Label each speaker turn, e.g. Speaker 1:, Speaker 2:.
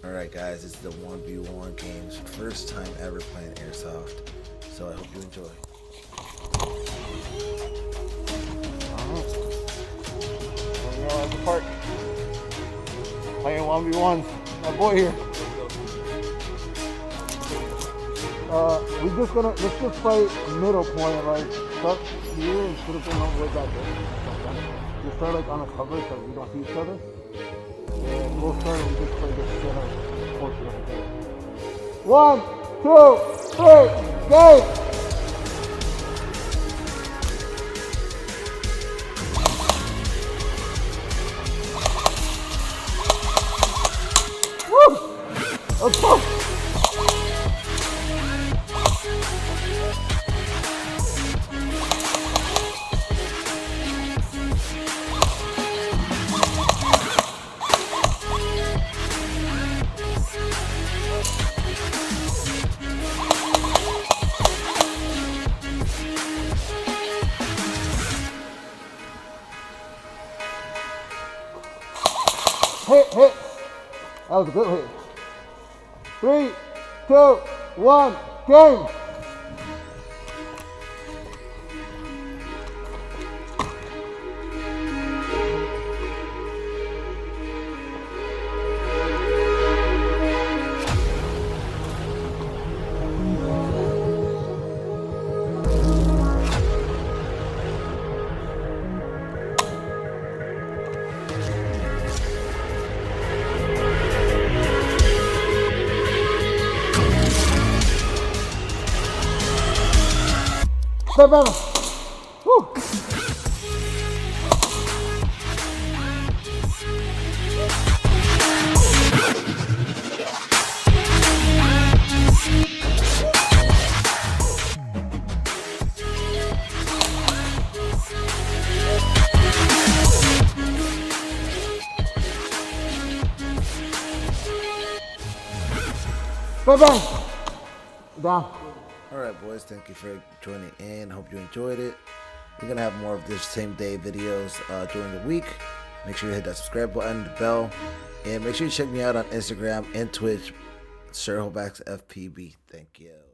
Speaker 1: Alright guys, it's the 1v1 games. First time ever playing airsoft. So I hope you enjoy.
Speaker 2: Alright. Here we go at the park. Playing 1v1s. My boy here. Let's just play middle point, like start here and put it all the way back there. Just start like on a cover so we don't see each other. And we'll start and we just play the center portion of the game. 1, 2, 3, go! Woo! Let's go! Hit! That was a good hit. 3, 2, 1, game! Bye bye. Woo. Bye bye. Down.
Speaker 1: Alright boys, thank you for joining in. Hope you enjoyed it. We're going to have more of this same day videos during the week. Make sure you hit that subscribe button, the bell. And make sure you check me out on Instagram and Twitch, Serjovax FPB. Thank you.